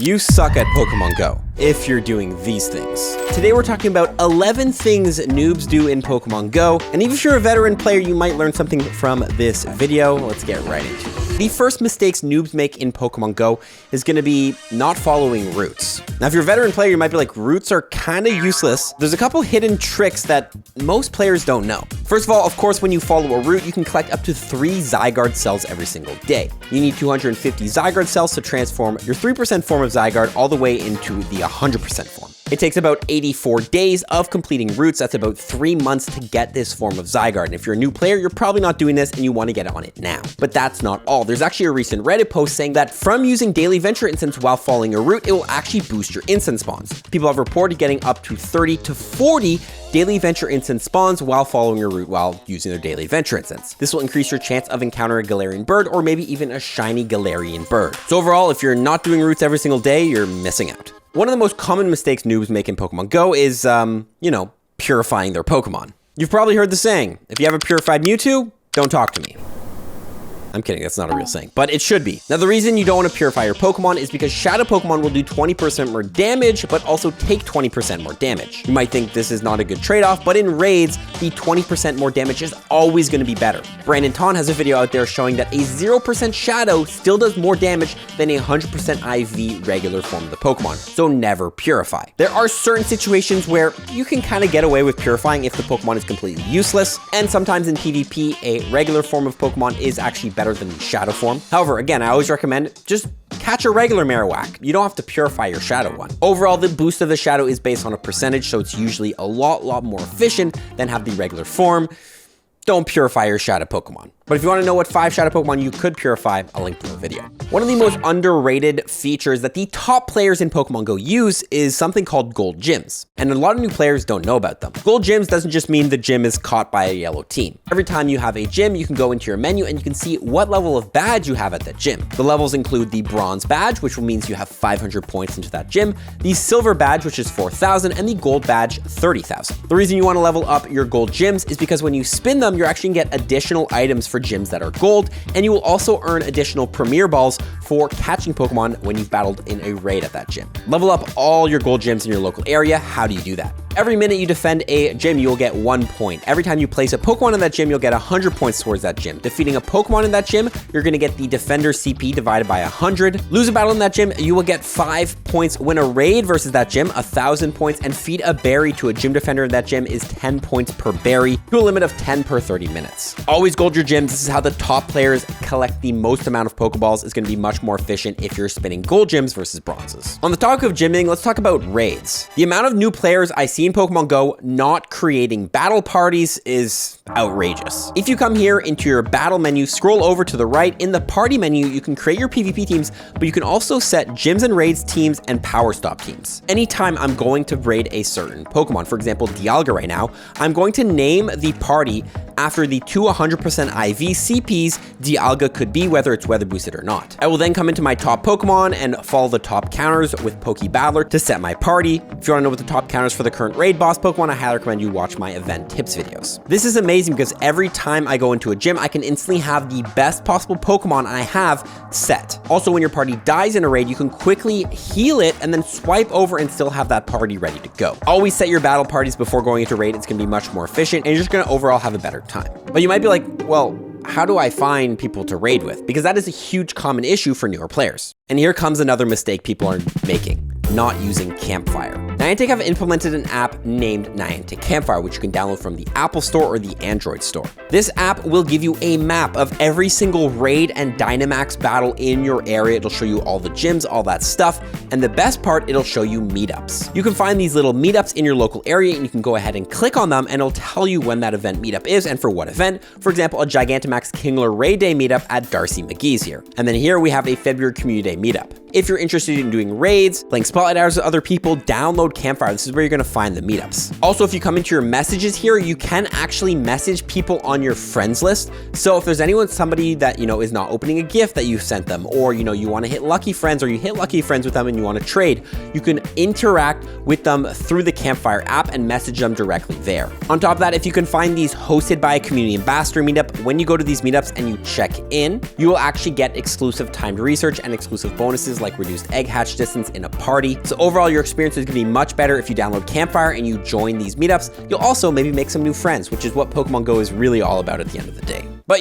You suck at Pokemon Go if you're doing these things. Today we're talking about 11 things noobs do in Pokemon Go, and even if you're a veteran player, you might learn something from this video. Let's get right into it. The first mistakes noobs make in Pokemon Go is going to be not following routes. Now, if you're a veteran player, you might be like, routes are kind of useless. There's a couple hidden tricks that most players don't know. First of all, of course, when you follow a route, you can collect up to 3 Zygarde cells every single day. You need 250 Zygarde cells to transform your 3% form of Zygarde all the way into the 100% form. It takes about 84 days of completing routes. That's about 3 months to get this form of Zygarde. And if you're a new player, you're probably not doing this and you want to get on it now. But that's not all. There's actually a recent Reddit post saying that from using daily venture instants while following a route, it will actually boost your instant spawns. People have reported getting up to 30 to 40 daily venture instant spawns while following a route while using their daily venture instants. This will increase your chance of encountering a Galarian bird or maybe even a shiny Galarian bird. So overall, if you're not doing routes every single day, you're missing out. One of the most common mistakes noobs make in Pokemon Go is, purifying their Pokemon. You've probably heard the saying, if you have a purified Mewtwo, don't talk to me. I'm kidding, that's not a real saying, but it should be. Now, the reason you don't want to purify your Pokemon is because Shadow Pokemon will do 20% more damage, but also take 20% more damage. You might think this is not a good trade-off, but in raids, the 20% more damage is always going to be better. Brandon Ton has a video out there showing that a 0% Shadow still does more damage than a 100% IV regular form of the Pokemon, so never purify. There are certain situations where you can kind of get away with purifying if the Pokemon is completely useless, and sometimes in PvP, a regular form of Pokemon is actually better than the Shadow form. However, again, I always recommend just catch a regular Marowak. You don't have to purify your Shadow one. Overall, the boost of the Shadow is based on a percentage, so it's usually a lot more efficient than have the regular form. Don't purify your Shadow Pokemon. But if you want to know what 5 Shadow Pokemon you could purify, I'll link below the video. One of the most underrated features that the top players in Pokemon Go use is something called gold gyms. And a lot of new players don't know about them. Gold gyms doesn't just mean the gym is caught by a yellow team. Every time you have a gym, you can go into your menu and you can see what level of badge you have at that gym. The levels include the bronze badge, which means you have 500 points into that gym, the silver badge, which is 4,000, and the gold badge, 30,000. The reason you want to level up your gold gyms is because when you spin them, you're actually gonna get additional items for gyms that are gold, and you will also earn additional Premier Balls for catching Pokemon when you've battled in a raid at that gym. Level up all your gold gyms in your local area. How do you do that? Every minute you defend a gym, you will get 1 point. Every time you place a Pokemon in that gym, you'll get 100 points towards that gym. Defeating a Pokemon in that gym, you're gonna get the defender CP divided by 100. Lose a battle in that gym, you will get 5 points. Win a raid versus that gym, 1,000 points, and feed a berry to a gym defender in that gym is 10 points per berry to a limit of 10 per 30 minutes. Always gold your gyms. This is how the top players collect the most amount of Pokeballs. Is gonna be much more efficient if you're spinning gold gyms versus bronzes. On the topic of gymming, let's talk about raids. The amount of new players I see in Pokemon Go not creating battle parties is outrageous. If you come here into your battle menu, scroll over to the right, in the party menu, you can create your PvP teams, but you can also set gyms and raids teams and power stop teams. Anytime I'm going to raid a certain Pokemon, for example, Dialga right now, I'm going to name the party after the 2 100% IV CPs Dialga could be, whether it's weather boosted or not. I will then come into my top Pokemon and follow the top counters with Pokebattler to set my party. If you want to know what the top counters for the current raid boss Pokemon, I highly recommend you watch my event tips videos. This is amazing because every time I go into a gym, I can instantly have the best possible Pokemon I have set. Also, when your party dies in a raid, you can quickly heal it and then swipe over and still have that party ready to go. Always set your battle parties before going into raid. It's going to be much more efficient and you're just going to overall have a better time. But you might be like, well, how do I find people to raid with? Because that is a huge common issue for newer players. And here comes another mistake people are making: not using Campfire. Niantic have implemented an app named Niantic Campfire, which you can download from the Apple Store or the Android Store. This app will give you a map of every single raid and Dynamax battle in your area. It'll show you all the gyms, all that stuff. And the best part, it'll show you meetups. You can find these little meetups in your local area and you can go ahead and click on them and it'll tell you when that event meetup is and for what event. For example, a Gigantamax Kingler Raid Day meetup at Darcy McGee's here. And then here we have a February Community Day meetup. If you're interested in doing raids, playing spotlight hours with other people, download download Campfire. This is where you're gonna find the meetups. Also, if you come into your messages here, you can actually message people on your friends list. So if there's somebody that, is not opening a gift that you sent them, or, you wanna hit lucky friends, or you hit lucky friends with them and you wanna trade, you can interact with them through the Campfire app and message them directly there. On top of that, if you can find these hosted by a community ambassador meetup, when you go to these meetups and you check in, you will actually get exclusive timed research and exclusive bonuses like reduced egg hatch distance in a party. So overall, your experience is gonna be much better if you download Campfire and you join these meetups. You'll also maybe make some new friends, which is what Pokemon Go is really all about at the end of the day. But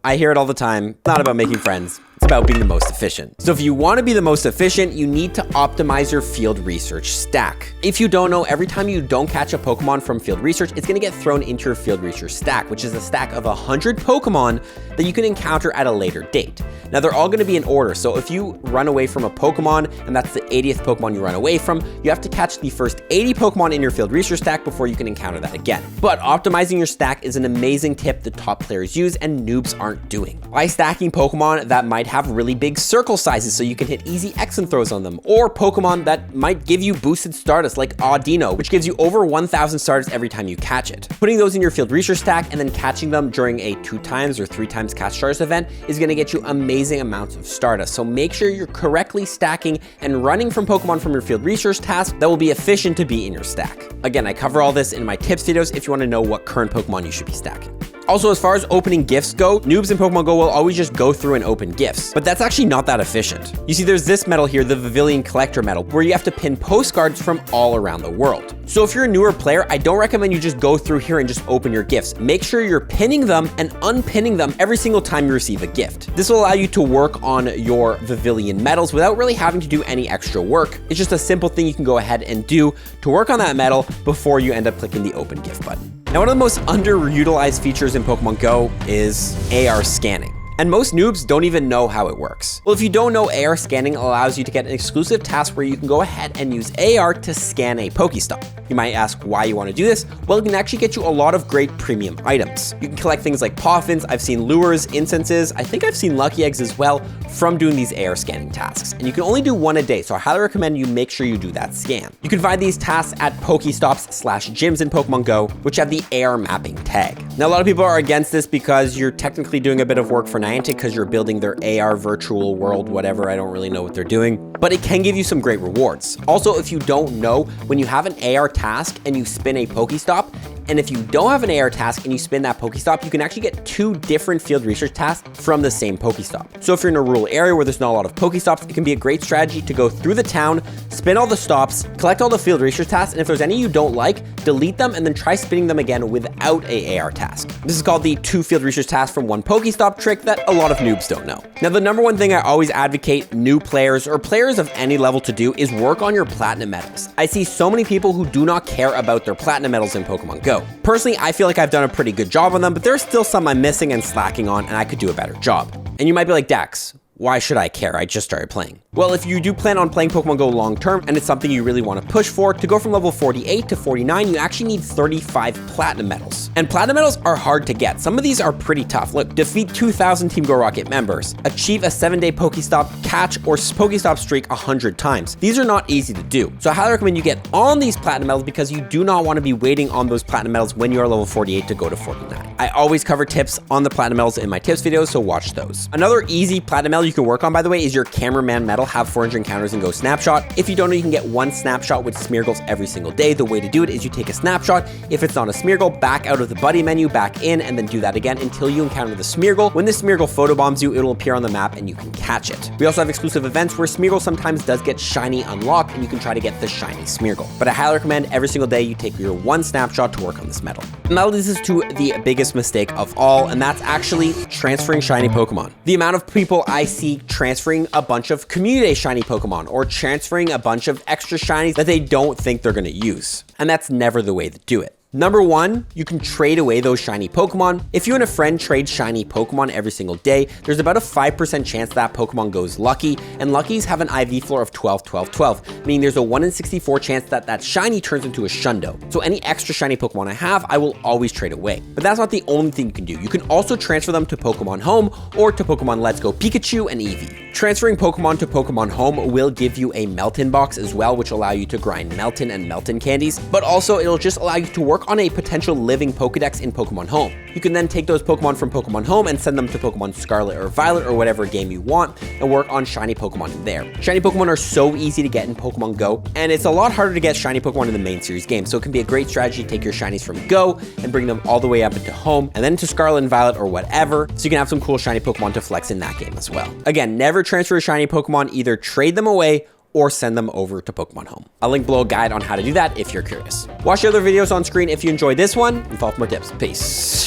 I hear it all the time, it's not about making friends. It's about being the most efficient. So if you want to be the most efficient, you need to optimize your field research stack. If you don't know, every time you don't catch a Pokemon from field research, it's going to get thrown into your field research stack, which is a stack of 100 Pokemon that you can encounter at a later date. Now they're all going to be in order. So if you run away from a Pokemon and that's the 80th Pokemon you run away from, you have to catch the first 80 Pokemon in your field research stack before you can encounter that again. But optimizing your stack is an amazing tip that top players use and noobs aren't doing. By stacking Pokemon that might have really big circle sizes so you can hit easy X-and throws on them, or Pokemon that might give you boosted Stardust like Audino, which gives you over 1,000 Stardust every time you catch it. Putting those in your field research stack and then catching them during a 2 times or 3 times catch Stardust event is going to get you amazing amounts of Stardust. So make sure you're correctly stacking and running from Pokemon from your field research task that will be efficient to be in your stack. Again, I cover all this in my tips videos if you want to know what current Pokemon you should be stacking. Also, as far as opening gifts go, noobs in Pokemon Go will always just go through and open gifts, but that's actually not that efficient. You see, there's this medal here, the Vivillon Collector medal, where you have to pin postcards from all around the world. So if you're a newer player, I don't recommend you just go through here and just open your gifts. Make sure you're pinning them and unpinning them every single time you receive a gift. This will allow you to work on your Vivillon medals without really having to do any extra work. It's just a simple thing you can go ahead and do to work on that medal before you end up clicking the open gift button. Now, one of the most underutilized features in Pokemon Go is AR scanning. And most noobs don't even know how it works. Well, if you don't know, AR scanning allows you to get an exclusive task where you can go ahead and use AR to scan a Pokestop. You might ask why you want to do this. Well, it can actually get you a lot of great premium items. You can collect things like Poffins, I've seen lures, incenses, I think I've seen lucky eggs as well from doing these AR scanning tasks. And you can only do 1 a day, so I highly recommend you make sure you do that scan. You can find these tasks at Pokestops/gyms in Pokemon Go, which have the AR mapping tag. Now, a lot of people are against this because you're technically doing a bit of work for Niantic because you're building their AR virtual world, whatever, I don't really know what they're doing, but it can give you some great rewards. Also, if you don't know, when you have an AR task and you spin a Pokestop, and if you don't have an AR task and you spin that Pokestop, you can actually get 2 different field research tasks from the same Pokestop. So if you're in a rural area where there's not a lot of Pokestops, it can be a great strategy to go through the town, spin all the stops, collect all the field research tasks, and if there's any you don't like, delete them and then try spinning them again without a AR task. This is called the 2 field research tasks from 1 Pokestop trick that a lot of noobs don't know. Now, the number 1 thing I always advocate new players or players of any level to do is work on your platinum medals. I see so many people who do not care about their platinum medals in Pokemon Go. Personally, I feel like I've done a pretty good job on them, but there's still some I'm missing and slacking on, and I could do a better job. And you might be like, Dax, why should I care? I just started playing. Well, if you do plan on playing Pokemon Go long term and it's something you really want to push for, to go from level 48 to 49, you actually need 35 platinum medals. And platinum medals are hard to get. Some of these are pretty tough. Look, defeat 2,000 Team Go Rocket members, achieve a 7-day Pokestop catch or Pokestop streak 100 times. These are not easy to do. So I highly recommend you get on these platinum medals because you do not want to be waiting on those platinum medals when you are level 48 to go to 49. I always cover tips on the platinum medals in my tips videos, so watch those. Another easy platinum medal you can work on, by the way, is your cameraman medal. Have 400 encounters and go snapshot. If you don't know, you can get 1 snapshot with Smeargles every single day. The way to do it is you take a snapshot. If it's not a Smeargle, back out of the buddy menu, back in, and then do that again until you encounter the Smeargle. When the Smeargle photobombs you, it'll appear on the map and you can catch it. We also have exclusive events where Smeargle sometimes does get shiny unlocked and you can try to get the shiny Smeargle. But I highly recommend every single day you take your 1 snapshot to work on this medal. Now this is to the biggest mistake of all, and that's actually transferring shiny Pokemon. The amount of people I see transferring a bunch of community shiny Pokemon or transferring a bunch of extra shinies that they don't think they're going to use. And that's never the way to do it. Number 1, you can trade away those shiny Pokemon. If you and a friend trade shiny Pokemon every single day, there's about a 5% chance that Pokemon goes lucky, and luckies have an IV floor of 12, 12, 12, meaning there's a 1 in 64 chance that that shiny turns into a Shundo. So any extra shiny Pokemon I have, I will always trade away. But that's not the only thing you can do. You can also transfer them to Pokemon Home or to Pokemon Let's Go Pikachu and Eevee. Transferring Pokemon to Pokemon Home will give you a Melton box as well, which will allow you to grind Melton and Melton candies, but also it'll just allow you to work on a potential living Pokedex in Pokemon Home. You can then take those Pokemon from Pokemon Home and send them to Pokemon Scarlet or Violet or whatever game you want and work on shiny Pokemon in there. Shiny Pokemon are so easy to get in Pokemon Go, and it's a lot harder to get shiny Pokemon in the main series game, so it can be a great strategy to take your shinies from Go and bring them all the way up into Home and then to Scarlet and Violet or whatever, so you can have some cool shiny Pokemon to flex in that game as well. Again, never transfer a shiny Pokemon, either trade them away or send them over to Pokemon Home. I'll link below a guide on how to do that if you're curious. Watch the other videos on screen if you enjoyed this one and follow for more tips. Peace.